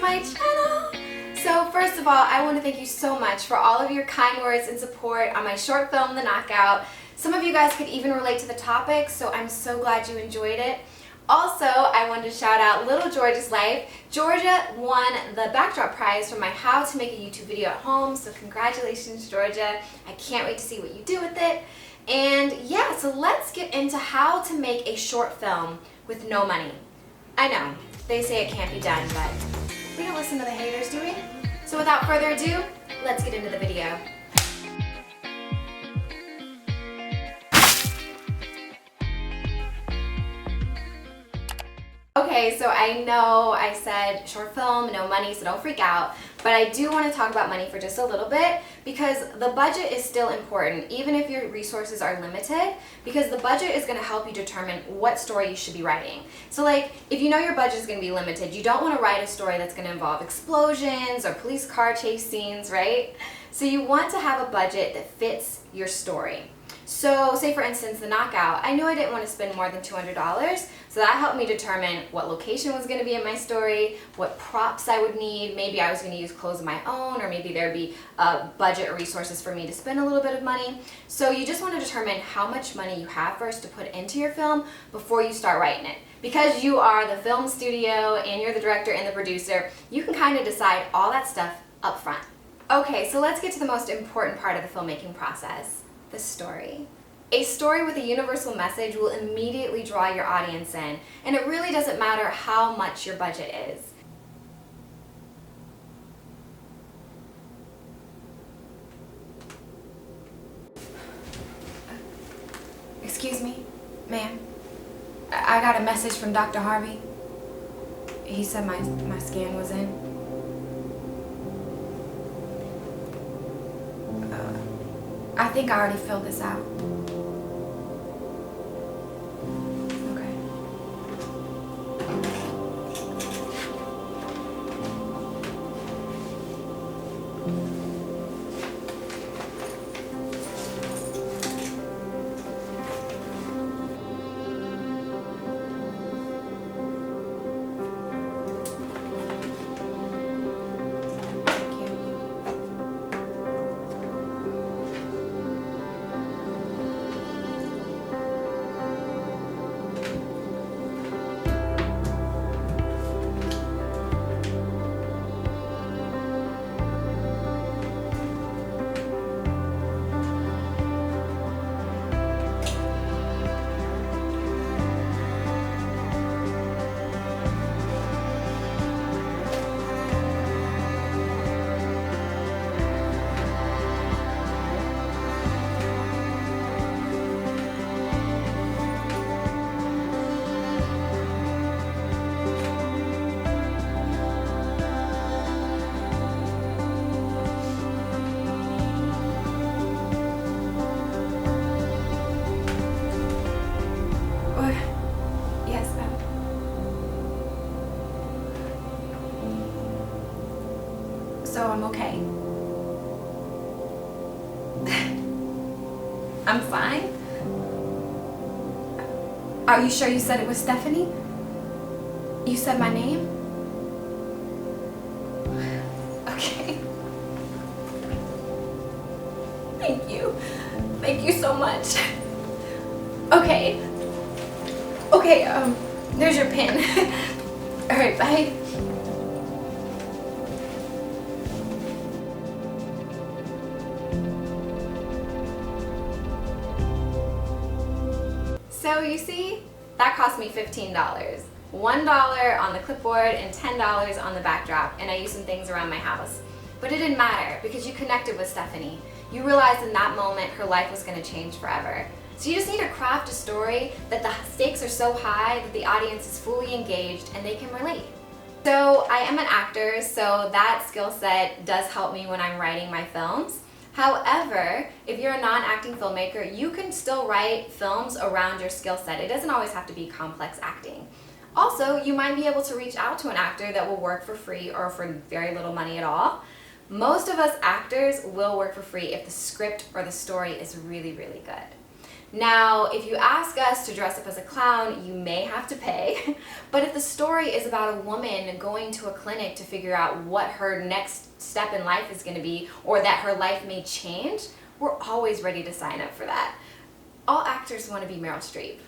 my channel! So first of all, I want to thank you so much for all of your kind words and support on my short film, The Knockout. Some of you guys could even relate to the topic, so I'm so glad you enjoyed it. Also, I wanted to shout out little Georgia's life. Georgia won the backdrop prize for my How to Make a YouTube Video at Home, so congratulations, Georgia. I can't wait to see what you do with it. And yeah, so let's get into how to make a short film with no money. I know, they say it can't be done, but we don't listen to the haters, do we? So without further ado, let's get into the video. Okay, so I know I said short film, no money, so don't freak out, but I do want to talk about money for just a little bit because the budget is still important, even if your resources are limited, because the budget is going to help you determine what story you should be writing. So like, if you know your budget is going to be limited, you don't want to write a story that's going to involve explosions or police car chase scenes, right? So you want to have a budget that fits your story. So say for instance, The Knockout, I knew I didn't want to spend more than $200, so that helped me determine what location was going to be in my story, what props I would need, maybe I was going to use clothes of my own, or maybe there'd be budget or resources for me to spend a little bit of money. So you just want to determine how much money you have first to put into your film before you start writing it. Because you are the film studio and you're the director and the producer, you can kind of decide all that stuff up front. Okay, so let's get to the most important part of the filmmaking process. The story. A story with a universal message will immediately draw your audience in, and it really doesn't matter how much your budget is. Excuse me, ma'am. I got a message from Dr. Harvey. He said my scan was in. I think I already filled this out. Okay. So I'm okay. I'm fine? Are you sure you said it was Stephanie? You said my name? Okay. Thank you. Thank you so much. Okay. Okay, there's your pin. Alright, bye. So you see, that cost me $15. $1 on the clipboard and $10 on the backdrop, and I used some things around my house. But it didn't matter because you connected with Stephanie. You realized in that moment her life was going to change forever. So you just need to craft a story that the stakes are so high that the audience is fully engaged and they can relate. So I am an actor, so that skill set does help me when I'm writing my films. However, if you're a non-acting filmmaker, you can still write films around your skill set. It doesn't always have to be complex acting. Also, you might be able to reach out to an actor that will work for free or for very little money at all. Most of us actors will work for free if the script or the story is really, really good. Now, if you ask us to dress up as a clown, you may have to pay. But if the story is about a woman going to a clinic to figure out what her next step in life is going to be, or that her life may change, we're always ready to sign up for that. All actors want to be Meryl Streep.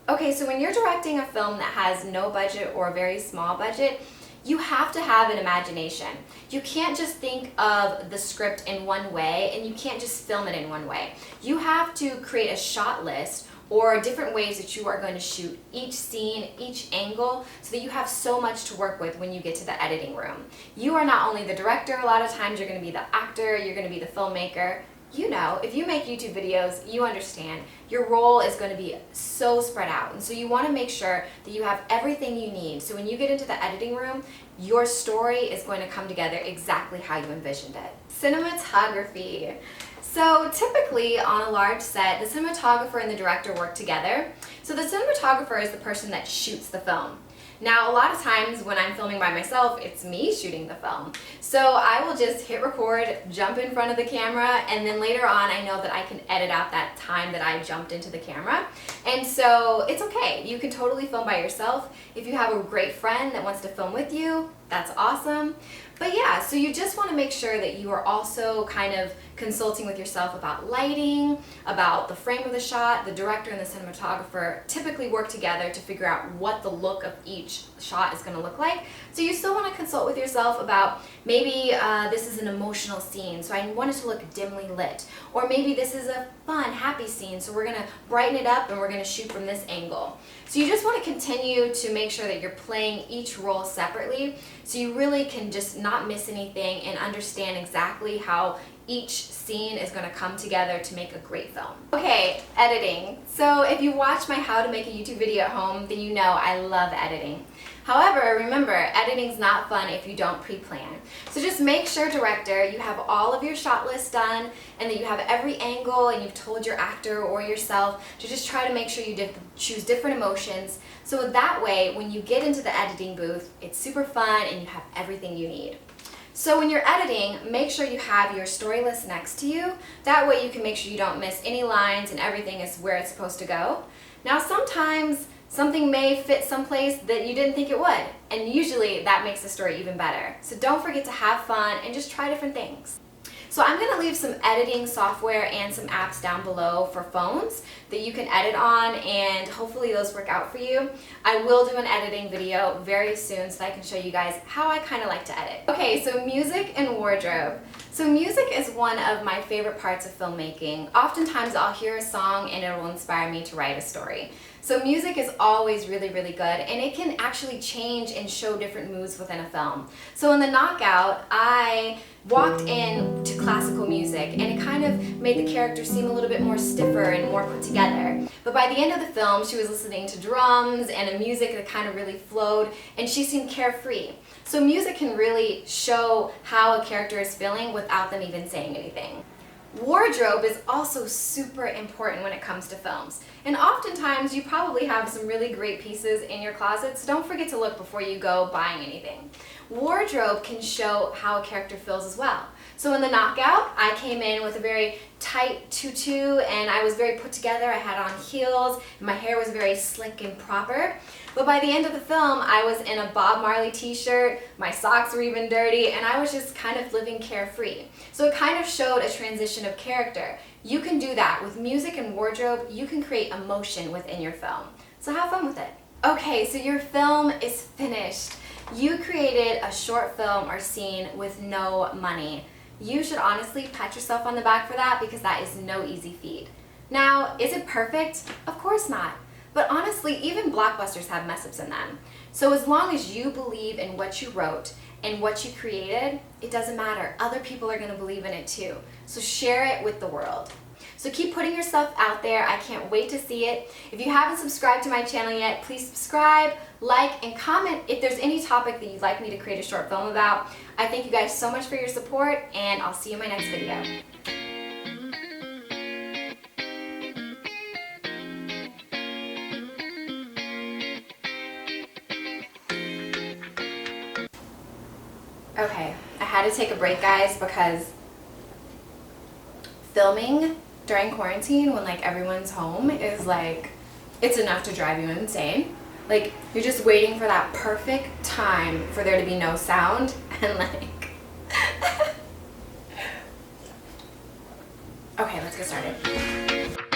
Okay, so when you're directing a film that has no budget or a very small budget, you have to have an imagination. You can't just think of the script in one way, and you can't just film it in one way. You have to create a shot list or different ways that you are going to shoot each scene, each angle, so that you have so much to work with when you get to the editing room. You are not only the director, a lot of times you're going to be the actor, you're going to be the filmmaker. You know, if you make YouTube videos, you understand your role is going to be so spread out. And so you want to make sure that you have everything you need. So when you get into the editing room, your story is going to come together exactly how you envisioned it. Cinematography. So typically on a large set, the cinematographer and the director work together. So the cinematographer is the person that shoots the film. Now, a lot of times when I'm filming by myself, it's me shooting the film. So I will just hit record, jump in front of the camera, and then later on I know that I can edit out that time that I jumped into the camera. And so it's okay. You can totally film by yourself. If you have a great friend that wants to film with you, that's awesome. But yeah, so you just want to make sure that you are also kind of consulting with yourself about lighting, about the frame of the shot. The director and the cinematographer typically work together to figure out what the look of each shot is going to look like. So you still want to consult with yourself about maybe this is an emotional scene, so I want it to look dimly lit. Or maybe this is a fun, happy scene, so we're going to brighten it up and we're going to shoot from this angle. So you just want to continue to make sure that you're playing each role separately, so you really can just not miss anything and understand exactly how each scene is going to come together to make a great film. Okay, editing. So if you watch my how to make a YouTube video at home, then you know I love editing. However, remember, editing's not fun if you don't pre-plan. So just make sure, director, you have all of your shot lists done and that you have every angle and you've told your actor or yourself to just try to make sure you choose different emotions. So that way, when you get into the editing booth, it's super fun and you have everything you need. So when you're editing, make sure you have your story list next to you. That way you can make sure you don't miss any lines and everything is where it's supposed to go. Now sometimes something may fit someplace that you didn't think it would, and usually that makes the story even better. So don't forget to have fun and just try different things. So I'm going to leave some editing software and some apps down below for phones that you can edit on, and hopefully those work out for you. I will do an editing video very soon so that I can show you guys how I kind of like to edit. Okay, so music and wardrobe. So music is one of my favorite parts of filmmaking. Oftentimes I'll hear a song and it will inspire me to write a story. So music is always really, really good, and it can actually change and show different moods within a film. So in the Knockout, I walked in to classical music and it kind of made the character seem a little bit more stiffer and more put together. But by the end of the film, she was listening to drums and a music that kind of really flowed, and she seemed carefree. So music can really show how a character is feeling without them even saying anything. Wardrobe is also super important when it comes to films. And oftentimes you probably have some really great pieces in your closet, so don't forget to look before you go buying anything. Wardrobe can show how a character feels as well. So in the Knockout, I came in with a very tight tutu and I was very put together. I had on heels, and my hair was very slick and proper. But by the end of the film, I was in a Bob Marley t-shirt, my socks were even dirty, and I was just kind of living carefree. So it kind of showed a transition of character. You can do that with music and wardrobe. You can create emotion within your film. So have fun with it. Okay, so your film is finished. You created a short film or scene with no money. You should honestly pat yourself on the back for that, because that is no easy feat. Now, is it perfect? Of course not. But honestly, even blockbusters have mess-ups in them. So as long as you believe in what you wrote and what you created, it doesn't matter. Other people are going to believe in it too. So share it with the world. So keep putting yourself out there. I can't wait to see it. If you haven't subscribed to my channel yet, please subscribe, like, and comment if there's any topic that you'd like me to create a short film about. I thank you guys so much for your support, and I'll see you in my next video. Okay, I had to take a break, guys, because filming during quarantine when like everyone's home is like, it's enough to drive you insane. Like, you're just waiting for that perfect time for there to be no sound and like... Okay, let's get started.